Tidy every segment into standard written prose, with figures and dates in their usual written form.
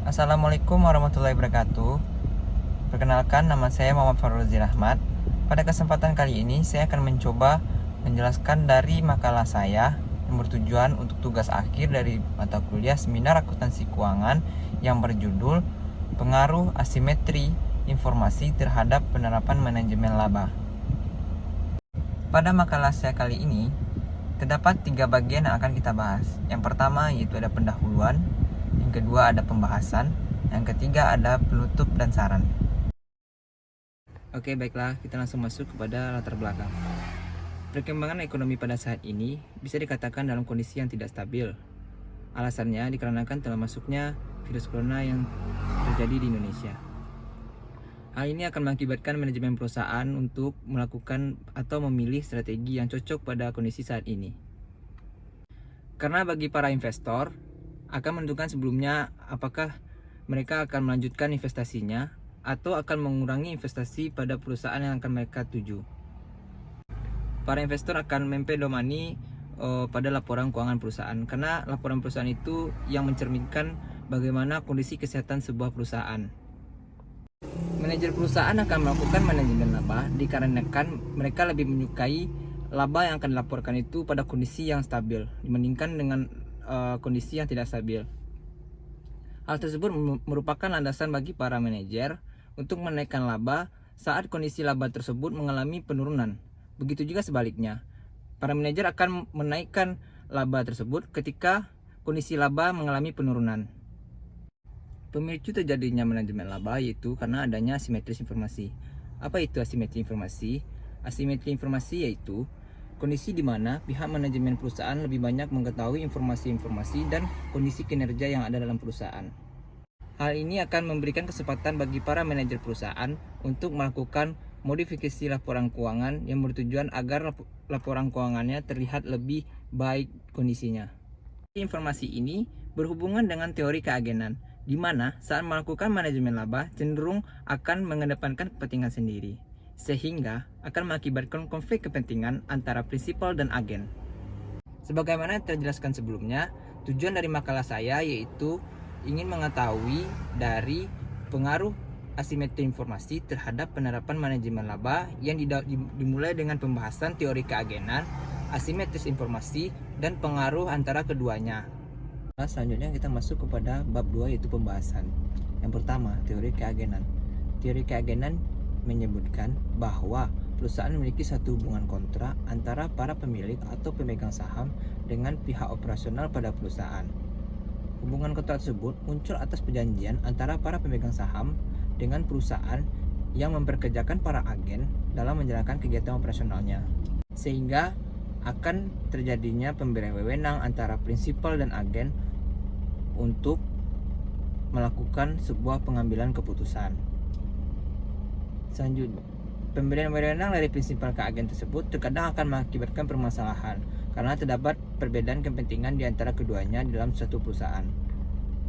Assalamualaikum warahmatullahi wabarakatuh. Perkenalkan, nama saya Muhammad Farulzi Rahmat. Pada kesempatan kali ini, saya akan mencoba menjelaskan dari makalah saya yang bertujuan untuk tugas akhir dari mata kuliah Seminar Akuntansi Keuangan yang berjudul Pengaruh Asimetri Informasi Terhadap Penerapan Manajemen Laba. Pada makalah saya kali ini, terdapat 3 bagian yang akan kita bahas. Yang pertama yaitu ada pendahuluan, yang kedua ada pembahasan, yang ketiga ada penutup dan saran. Oke, baiklah, kita langsung masuk kepada latar belakang. Perkembangan ekonomi pada saat ini bisa dikatakan dalam kondisi yang tidak stabil. Alasannya dikarenakan telah masuknya virus corona yang terjadi di Indonesia. Hal ini akan mengakibatkan manajemen perusahaan untuk melakukan atau memilih strategi yang cocok pada kondisi saat ini. Karena bagi para investor, akan menentukan sebelumnya apakah mereka akan melanjutkan investasinya atau akan mengurangi investasi pada perusahaan yang akan mereka tuju. Para investor akan mempedomani pada laporan keuangan perusahaan, karena laporan perusahaan itu yang mencerminkan bagaimana kondisi kesehatan sebuah perusahaan. Manajer perusahaan akan melakukan manajemen laba dikarenakan mereka lebih menyukai laba yang akan dilaporkan itu pada kondisi yang stabil dibandingkan dengan kondisi yang tidak stabil. Hal tersebut merupakan landasan bagi para manajer untuk menaikkan laba saat kondisi laba tersebut mengalami penurunan. Begitu juga sebaliknya, para manajer akan menaikkan laba tersebut ketika kondisi laba mengalami penurunan. Pemicu terjadinya manajemen laba yaitu karena adanya asimetris informasi. Apa itu asimetri informasi? Asimetri informasi yaitu kondisi di mana pihak manajemen perusahaan lebih banyak mengetahui informasi-informasi dan kondisi kinerja yang ada dalam perusahaan. Hal ini akan memberikan kesempatan bagi para manajer perusahaan untuk melakukan modifikasi laporan keuangan yang bertujuan agar laporan keuangannya terlihat lebih baik kondisinya. Informasi ini berhubungan dengan teori keagenan, di mana saat melakukan manajemen laba cenderung akan mengedepankan kepentingan sendiri, sehingga akan mengakibatkan konflik kepentingan antara prinsipal dan agen. Sebagaimana terjelaskan sebelumnya, tujuan dari makalah saya yaitu ingin mengetahui dari pengaruh asimetri informasi terhadap penerapan manajemen laba yang dimulai dengan pembahasan teori keagenan, asimetris informasi, dan pengaruh antara keduanya. Selanjutnya kita masuk kepada bab 2 yaitu pembahasan. Yang pertama, teori keagenan. Teori keagenan menyebutkan bahwa perusahaan memiliki satu hubungan kontrak antara para pemilik atau pemegang saham dengan pihak operasional pada perusahaan. Hubungan kontrak tersebut muncul atas perjanjian antara para pemegang saham dengan perusahaan yang memperkerjakan para agen dalam menjalankan kegiatan operasionalnya, sehingga akan terjadinya pemberian wewenang antara prinsipal dan agen untuk melakukan sebuah pengambilan keputusan. Selanjutnya, pemberian wewenang dari prinsipal ke agen tersebut terkadang akan mengakibatkan permasalahan karena terdapat perbedaan kepentingan di antara keduanya dalam suatu perusahaan.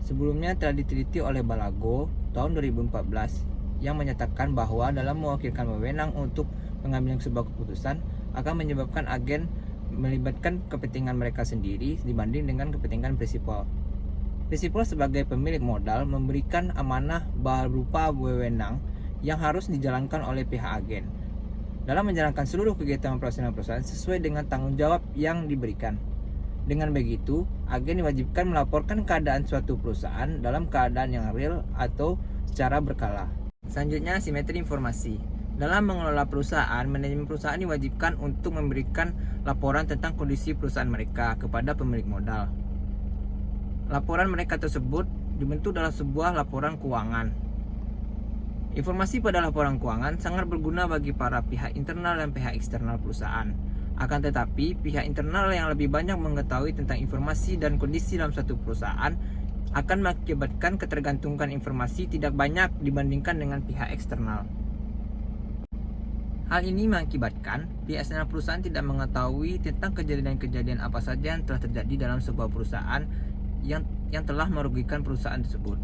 Sebelumnya telah diteliti oleh Balago tahun 2014 yang menyatakan bahwa dalam mewakilkan wewenang untuk pengambilan sebuah keputusan akan menyebabkan agen melibatkan kepentingan mereka sendiri dibanding dengan kepentingan prinsipal. Prinsipal sebagai pemilik modal memberikan amanah berupa wewenang yang harus dijalankan oleh pihak agen dalam menjalankan seluruh kegiatan operasional perusahaan sesuai dengan tanggung jawab yang diberikan. Dengan begitu, agen diwajibkan melaporkan keadaan suatu perusahaan dalam keadaan yang real atau secara berkala. Selanjutnya, simetri informasi. Dalam mengelola perusahaan, manajemen perusahaan diwajibkan untuk memberikan laporan tentang kondisi perusahaan mereka kepada pemilik modal. Laporan mereka tersebut dibentuk dalam sebuah laporan keuangan. Informasi pada laporan keuangan sangat berguna bagi para pihak internal dan pihak eksternal perusahaan. Akan tetapi, pihak internal yang lebih banyak mengetahui tentang informasi dan kondisi dalam suatu perusahaan akan mengakibatkan ketergantungan informasi tidak banyak dibandingkan dengan pihak eksternal. Hal ini mengakibatkan pihak eksternal perusahaan tidak mengetahui tentang kejadian-kejadian apa saja yang telah terjadi dalam sebuah perusahaan yang telah merugikan perusahaan tersebut.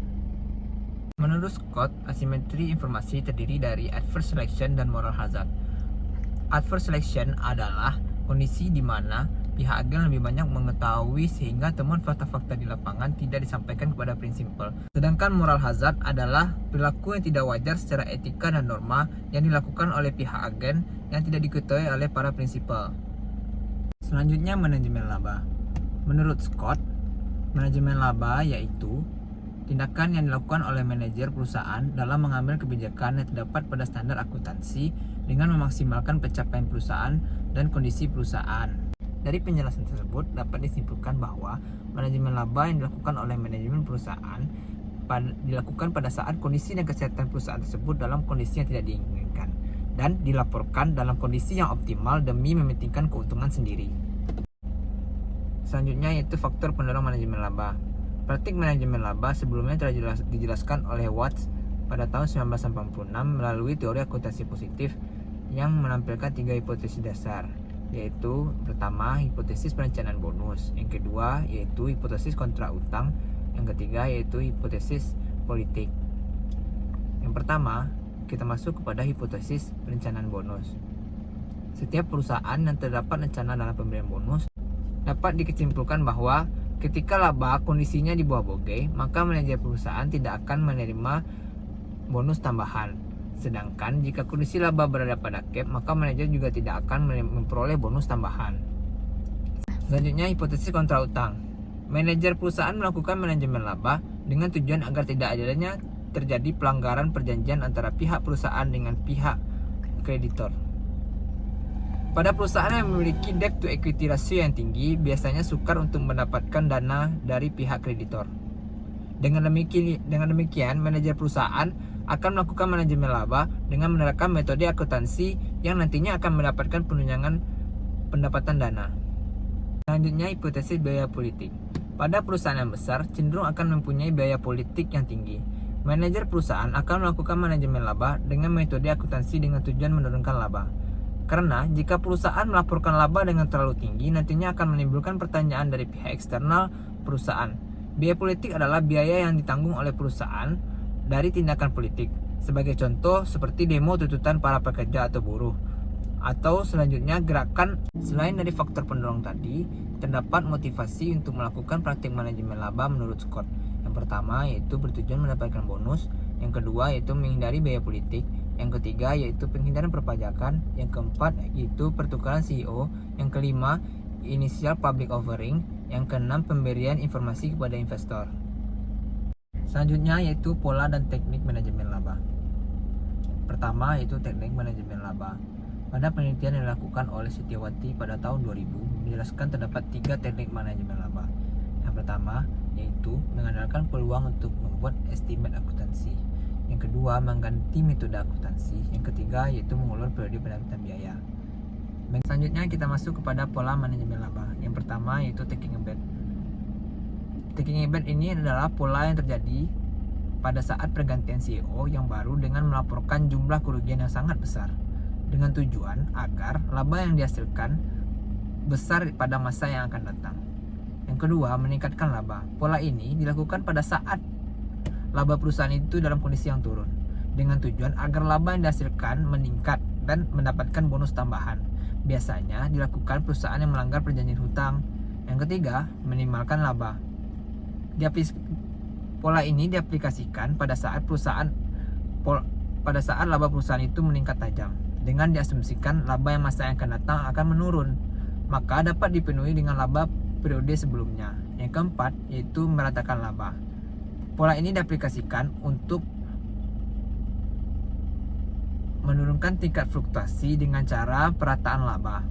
Menurut Scott, asimetri informasi terdiri dari adverse selection dan moral hazard. Adverse selection adalah kondisi di mana pihak agen lebih banyak mengetahui sehingga temuan fakta-fakta di lapangan tidak disampaikan kepada prinsipal. Sedangkan moral hazard adalah perilaku yang tidak wajar secara etika dan norma yang dilakukan oleh pihak agen yang tidak diketahui oleh para prinsipal. Selanjutnya, manajemen laba. Menurut Scott, manajemen laba yaitu tindakan yang dilakukan oleh manajer perusahaan dalam mengambil kebijakan yang terdapat pada standar akuntansi dengan memaksimalkan pencapaian perusahaan dan kondisi perusahaan. Dari penjelasan tersebut dapat disimpulkan bahwa manajemen laba yang dilakukan oleh manajemen perusahaan dilakukan pada saat kondisi dan kesehatan perusahaan tersebut dalam kondisi yang tidak diinginkan dan dilaporkan dalam kondisi yang optimal demi mementingkan keuntungan sendiri. Selanjutnya yaitu faktor pendorong manajemen laba. Praktik manajemen laba sebelumnya telah dijelaskan oleh Watts pada tahun 1986 melalui teori akuntansi positif yang menampilkan 3 hipotesis dasar, yaitu pertama hipotesis perencanaan bonus, yang kedua yaitu hipotesis kontrak utang, yang ketiga yaitu hipotesis politik. Yang pertama, kita masuk kepada hipotesis perencanaan bonus. Setiap perusahaan yang terdapat rencana dalam pemberian bonus dapat disimpulkan bahwa ketika laba kondisinya di bawah bogey, maka manajer perusahaan tidak akan menerima bonus tambahan. Sedangkan jika kondisi laba berada pada cap, maka manajer juga tidak akan memperoleh bonus tambahan. Selanjutnya, hipotesis kontra utang. Manajer perusahaan melakukan manajemen laba dengan tujuan agar tidak adanya terjadi pelanggaran perjanjian antara pihak perusahaan dengan pihak kreditor. Pada perusahaan yang memiliki debt to equity ratio yang tinggi, biasanya sukar untuk mendapatkan dana dari pihak kreditor. Dengan demikian, manajer perusahaan akan melakukan manajemen laba dengan menerapkan metode akuntansi yang nantinya akan mendapatkan penunjangan pendapatan dana. Selanjutnya, hipotesis biaya politik. Pada perusahaan yang besar, cenderung akan mempunyai biaya politik yang tinggi. Manajer perusahaan akan melakukan manajemen laba dengan metode akuntansi dengan tujuan menurunkan laba. Karena jika perusahaan melaporkan laba dengan terlalu tinggi, nantinya akan menimbulkan pertanyaan dari pihak eksternal perusahaan. Biaya politik adalah biaya yang ditanggung oleh perusahaan dari tindakan politik. Sebagai contoh, seperti demo tuntutan para pekerja atau buruh. Atau selanjutnya gerakan. Selain dari faktor pendorong tadi, terdapat motivasi untuk melakukan praktik manajemen laba menurut Scott. Yang pertama yaitu bertujuan mendapatkan bonus, yang kedua yaitu menghindari biaya politik, yang ketiga yaitu penghindaran perpajakan, yang keempat yaitu pertukaran CEO, yang kelima initial public offering, yang keenam pemberian informasi kepada investor. Selanjutnya yaitu pola dan teknik manajemen laba. Pertama yaitu teknik manajemen laba. Pada penelitian yang dilakukan oleh Setiawati pada tahun 2000 menjelaskan terdapat 3 teknik manajemen laba. Yang pertama yaitu mengandalkan peluang untuk membuat estimate akuntansi. Yang kedua, mengganti metode akuntansi. Yang ketiga, yaitu mengulur periode pendapatan biaya. Selanjutnya kita masuk kepada pola manajemen laba. Yang pertama yaitu taking a bet. Taking a bet ini adalah pola yang terjadi pada saat pergantian CEO yang baru dengan melaporkan jumlah kerugian yang sangat besar, dengan tujuan agar laba yang dihasilkan besar pada masa yang akan datang. Yang kedua, meningkatkan laba. Pola ini dilakukan pada saat laba perusahaan itu dalam kondisi yang turun, dengan tujuan agar laba yang dihasilkan meningkat dan mendapatkan bonus tambahan. Biasanya dilakukan perusahaan yang melanggar perjanjian hutang. Yang ketiga, minimalkan laba. Pola ini diaplikasikan pada saat laba perusahaan itu meningkat tajam, dengan diasumsikan laba yang masa yang akan datang akan menurun, maka dapat dipenuhi dengan laba periode sebelumnya. Yang keempat yaitu meratakan laba. Pola ini diaplikasikan untuk menurunkan tingkat fluktuasi dengan cara perataan laba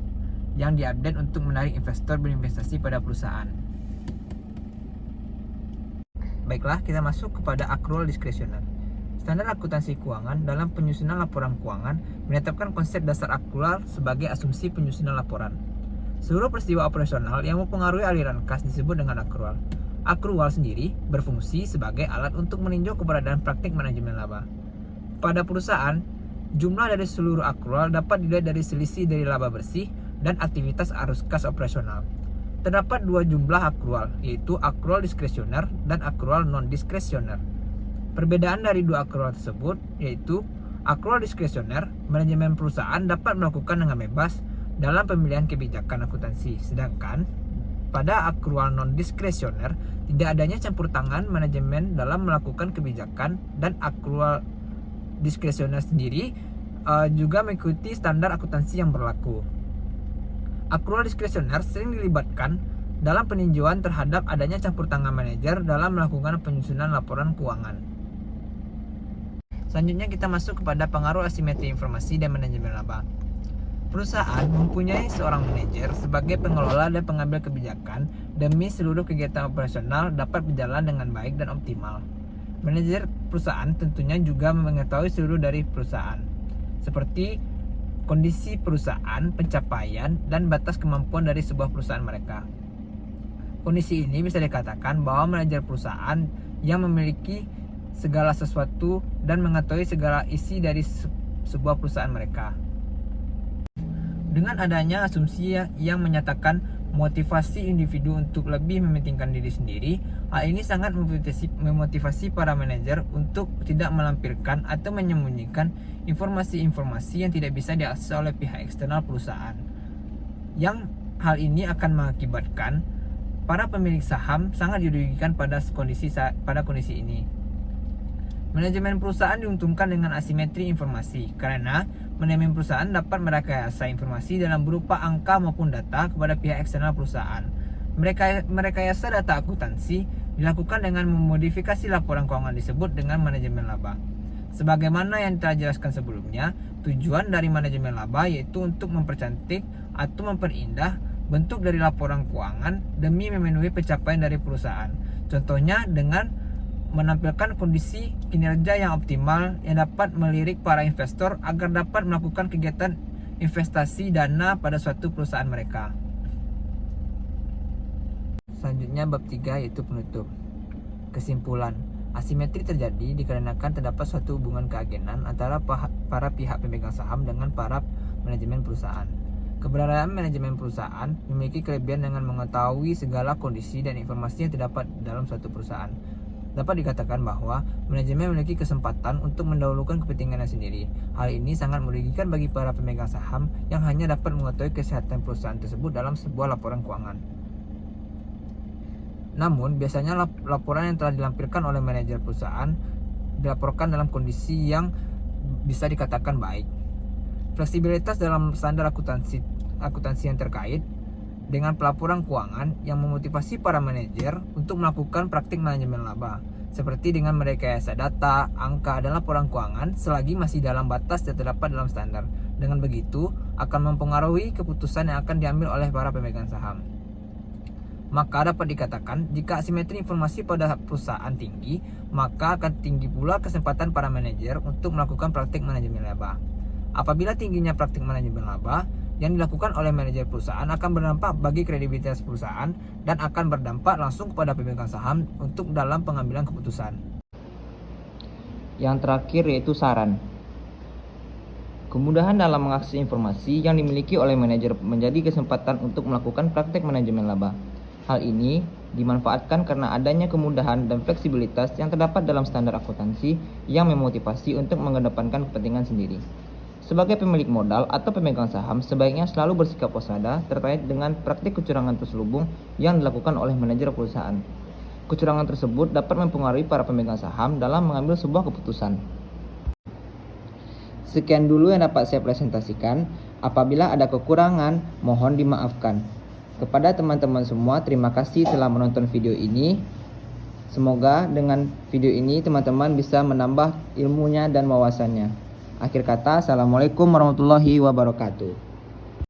yang diupdate untuk menarik investor berinvestasi pada perusahaan. Baiklah, kita masuk kepada accrual diskresioner. Standar akuntansi keuangan dalam penyusunan laporan keuangan menetapkan konsep dasar accrual sebagai asumsi penyusunan laporan. Seluruh peristiwa operasional yang mempengaruhi aliran kas disebut dengan accrual. Accrual sendiri berfungsi sebagai alat untuk meninjau keberadaan praktik manajemen laba. Pada perusahaan, jumlah dari seluruh accrual dapat dilihat dari selisih dari laba bersih dan aktivitas arus kas operasional. Terdapat 2 jumlah accrual, yaitu accrual diskresioner dan accrual non-diskresioner. Perbedaan dari 2 accrual tersebut yaitu accrual diskresioner, manajemen perusahaan dapat melakukan dengan bebas dalam pemilihan kebijakan akuntansi. Sedangkan pada akrual non-diskresioner, tidak adanya campur tangan manajemen dalam melakukan kebijakan, dan akrual diskresioner sendiri juga mengikuti standar akuntansi yang berlaku. Akrual diskresioner sering dilibatkan dalam peninjauan terhadap adanya campur tangan manajer dalam melakukan penyusunan laporan keuangan. Selanjutnya kita masuk kepada pengaruh asimetri informasi dan manajemen laba. Perusahaan mempunyai seorang manajer sebagai pengelola dan pengambil kebijakan demi seluruh kegiatan operasional dapat berjalan dengan baik dan optimal. Manajer perusahaan tentunya juga mengetahui seluruh dari perusahaan, seperti kondisi perusahaan, pencapaian, dan batas kemampuan dari sebuah perusahaan mereka. Kondisi ini bisa dikatakan bahwa manajer perusahaan yang memiliki segala sesuatu dan mengetahui segala isi dari sebuah perusahaan mereka. Dengan adanya asumsi yang menyatakan motivasi individu untuk lebih mementingkan diri sendiri, hal ini sangat memotivasi para manajer untuk tidak melampirkan atau menyembunyikan informasi-informasi yang tidak bisa diakses oleh pihak eksternal perusahaan. Yang hal ini akan mengakibatkan para pemilik saham sangat dirugikan pada kondisi ini. Manajemen perusahaan diuntungkan dengan asimetri informasi karena manajemen perusahaan dapat merekayasa informasi dalam berupa angka maupun data kepada pihak eksternal perusahaan. Merekayasa data akuntansi dilakukan dengan memodifikasi laporan keuangan disebut dengan manajemen laba. Sebagaimana yang telah dijelaskan sebelumnya, tujuan dari manajemen laba yaitu untuk mempercantik atau memperindah bentuk dari laporan keuangan demi memenuhi pencapaian dari perusahaan. Contohnya dengan menampilkan kondisi kinerja yang optimal yang dapat melirik para investor agar dapat melakukan kegiatan investasi dana pada suatu perusahaan mereka. Selanjutnya bab 3 yaitu penutup. Kesimpulan, asimetri terjadi dikarenakan terdapat suatu hubungan keagenan antara para pihak pemegang saham dengan para manajemen perusahaan. Keberadaan manajemen perusahaan memiliki kelebihan dengan mengetahui segala kondisi dan informasi yang terdapat dalam suatu perusahaan. Dapat dikatakan bahwa manajemen memiliki kesempatan untuk mendahulukan kepentingannya sendiri. Hal ini sangat merugikan bagi para pemegang saham yang hanya dapat mengetahui kesehatan perusahaan tersebut dalam sebuah laporan keuangan. Namun, biasanya laporan yang telah dilampirkan oleh manajer perusahaan dilaporkan dalam kondisi yang bisa dikatakan baik. Fleksibilitas dalam standar akuntansi yang terkait dengan pelaporan keuangan yang memotivasi para manajer untuk melakukan praktik manajemen laba, seperti dengan merekayasa data, angka, dan laporan keuangan selagi masih dalam batas yang terdapat dalam standar. Dengan begitu, akan mempengaruhi keputusan yang akan diambil oleh para pemegang saham. Maka dapat dikatakan, jika asimetri informasi pada perusahaan tinggi, maka akan tinggi pula kesempatan para manajer untuk melakukan praktik manajemen laba. Apabila tingginya praktik manajemen laba yang dilakukan oleh manajer perusahaan akan berdampak bagi kredibilitas perusahaan dan akan berdampak langsung kepada pemegang saham untuk dalam pengambilan keputusan. Yang terakhir yaitu saran. Kemudahan dalam mengakses informasi yang dimiliki oleh manajer menjadi kesempatan untuk melakukan praktek manajemen laba. Hal ini dimanfaatkan karena adanya kemudahan dan fleksibilitas yang terdapat dalam standar akuntansi yang memotivasi untuk mengedepankan kepentingan sendiri. Sebagai pemilik modal atau pemegang saham, sebaiknya selalu bersikap waspada terkait dengan praktik kecurangan terselubung yang dilakukan oleh manajer perusahaan. Kecurangan tersebut dapat mempengaruhi para pemegang saham dalam mengambil sebuah keputusan. Sekian dulu yang dapat saya presentasikan. Apabila ada kekurangan, mohon dimaafkan. Kepada teman-teman semua, terima kasih telah menonton video ini. Semoga dengan video ini teman-teman bisa menambah ilmunya dan wawasannya. Akhir kata, assalamualaikum warahmatullahi wabarakatuh.